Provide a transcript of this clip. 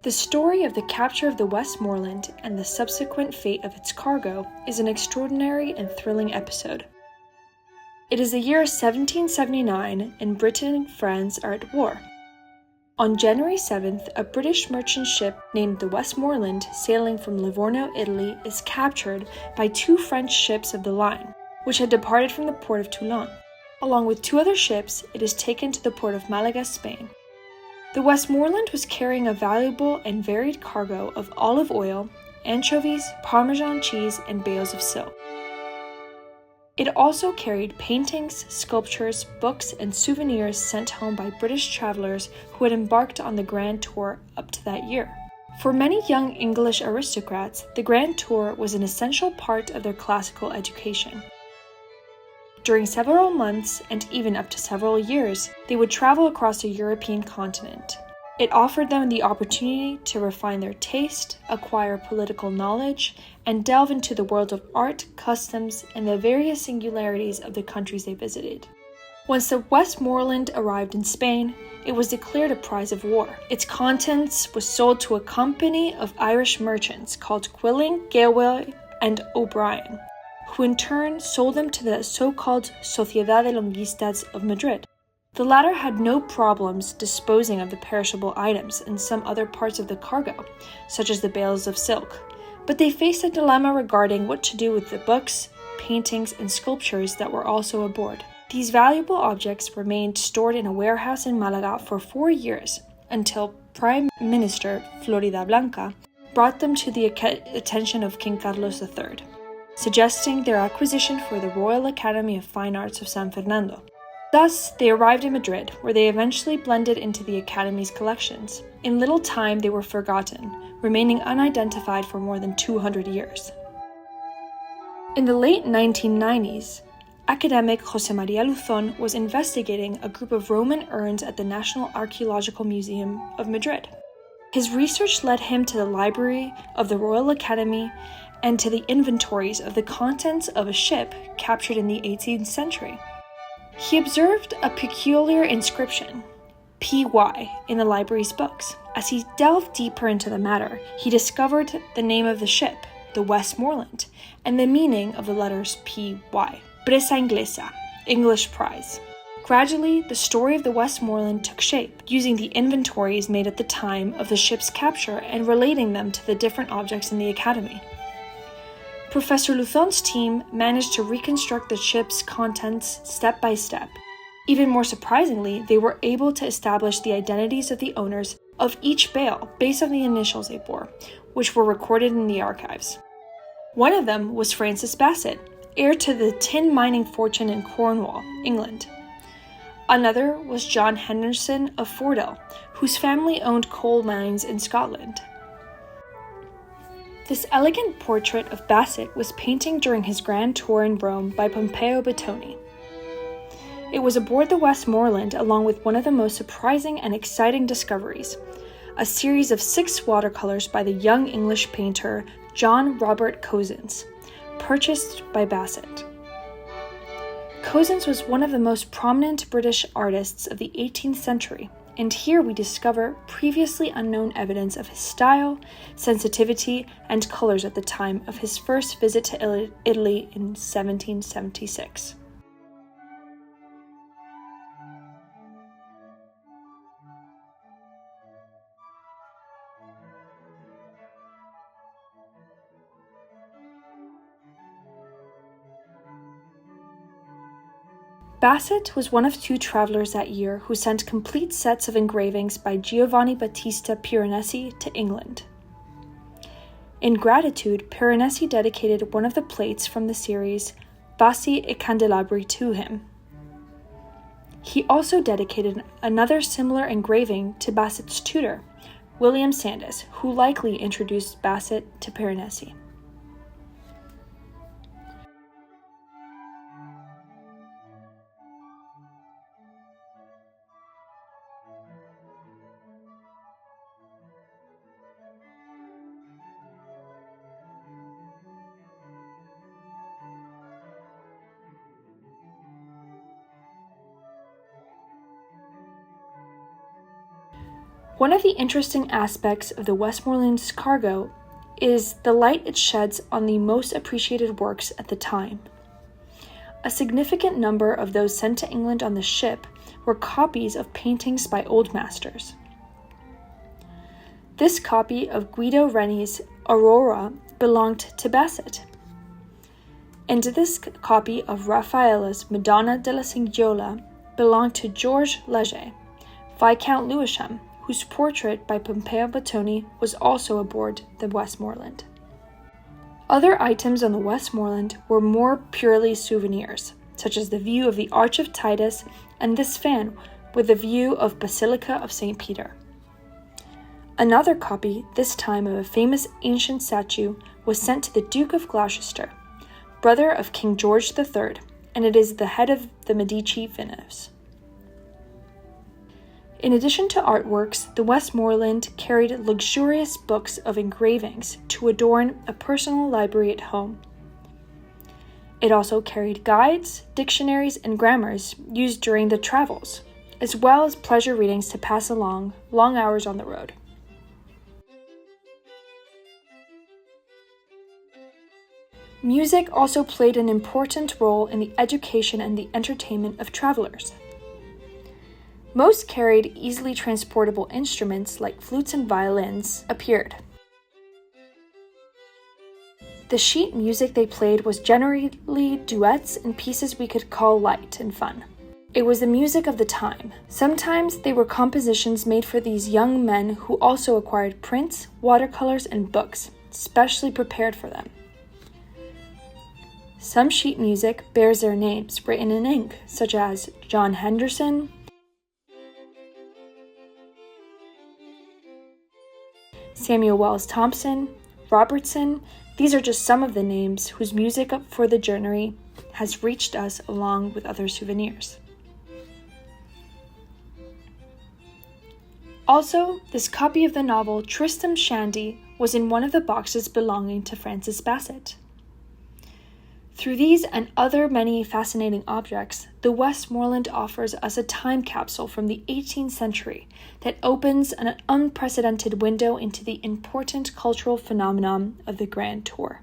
The story of the capture of the Westmorland and the subsequent fate of its cargo is an extraordinary and thrilling episode. It is the year 1779 and Britain and France are at war. On January 7th, a British merchant ship named the Westmorland, sailing from Livorno, Italy, is captured by two French ships of the line, which had departed from the port of Toulon. Along with two other ships, it is taken to the port of Malaga, Spain. The Westmorland was carrying a valuable and varied cargo of olive oil, anchovies, Parmesan cheese, and bales of silk. It also carried paintings, sculptures, books, and souvenirs sent home by British travelers who had embarked on the Grand Tour up to that year. For many young English aristocrats, the Grand Tour was an essential part of their classical education. During several months, and even up to several years, they would travel across the European continent. It offered them the opportunity to refine their taste, acquire political knowledge, and delve into the world of art, customs, and the various singularities of the countries they visited. Once the Westmorland arrived in Spain, it was declared a prize of war. Its contents was sold to a company of Irish merchants called Quilling, Galway, and O'Brien, who in turn sold them to the so-called Sociedad de Longistas of Madrid. The latter had no problems disposing of the perishable items and some other parts of the cargo, such as the bales of silk, but they faced a dilemma regarding what to do with the books, paintings, and sculptures that were also aboard. These valuable objects remained stored in a warehouse in Malaga for 4 years, until Prime Minister Floridablanca brought them to the attention of King Carlos III, suggesting their acquisition for the Royal Academy of Fine Arts of San Fernando. Thus, they arrived in Madrid, where they eventually blended into the Academy's collections. In little time, they were forgotten, remaining unidentified for more than 200 years. In the late 1990s, academic José María Luzón was investigating a group of Roman urns at the National Archaeological Museum of Madrid. His research led him to the library of the Royal Academy and to the inventories of the contents of a ship captured in the 18th century. He observed a peculiar inscription, PY, in the library's books. As he delved deeper into the matter, he discovered the name of the ship, the Westmorland, and the meaning of the letters PY, Presa Inglesa, English prize. Gradually, the story of the Westmorland took shape, using the inventories made at the time of the ship's capture and relating them to the different objects in the Academy. Professor Luzón's team managed to reconstruct the ship's contents step by step. Even more surprisingly, they were able to establish the identities of the owners of each bale based on the initials they bore, which were recorded in the archives. One of them was Francis Bassett, heir to the tin mining fortune in Cornwall, England. Another was John Henderson of Fordell, whose family owned coal mines in Scotland. This elegant portrait of Bassett was painted during his grand tour in Rome by Pompeo Batoni. It was aboard the Westmorland along with one of the most surprising and exciting discoveries, a series of 6 watercolors by the young English painter John Robert Cosins, purchased by Bassett. Cosins was one of the most prominent British artists of the 18th century, and here we discover previously unknown evidence of his style, sensitivity, and colors at the time of his first visit to Italy in 1776. Bassett was one of 2 travelers that year who sent complete sets of engravings by Giovanni Battista Piranesi to England. In gratitude, Piranesi dedicated one of the plates from the series Vasi e Candelabri to him. He also dedicated another similar engraving to Bassett's tutor, William Sandys, who likely introduced Bassett to Piranesi. One of the interesting aspects of the Westmorland's cargo is the light it sheds on the most appreciated works at the time. A significant number of those sent to England on the ship were copies of paintings by old masters. This copy of Guido Reni's Aurora belonged to Bassett, and this copy of Raphael's Madonna della Singiola belonged to George Leger, Viscount Lewisham, whose portrait by Pompeo Battoni was also aboard the Westmorland. Other items on the Westmorland were more purely souvenirs, such as the view of the Arch of Titus and this fan with the view of Basilica of St. Peter. Another copy, this time of a famous ancient statue, was sent to the Duke of Gloucester, brother of King George III, and it is the head of the Medici Venus. In addition to artworks, the Westmorland carried luxurious books of engravings to adorn a personal library at home. It also carried guides, dictionaries, and grammars used during the travels, as well as pleasure readings to pass along long hours on the road. Music also played an important role in the education and the entertainment of travelers. Most carried easily transportable instruments like flutes and violins appeared. The sheet music they played was generally duets and pieces we could call light and fun. It was the music of the time. Sometimes they were compositions made for these young men who also acquired prints, watercolors, and books, specially prepared for them. Some sheet music bears their names written in ink, such as John Henderson, Samuel Wells Thompson, Robertson. These are just some of the names whose music for the journey has reached us along with other souvenirs. Also, this copy of the novel Tristram Shandy was in one of the boxes belonging to Francis Bassett. Through these and other many fascinating objects, the Westmorland offers us a time capsule from the 18th century that opens an unprecedented window into the important cultural phenomenon of the Grand Tour.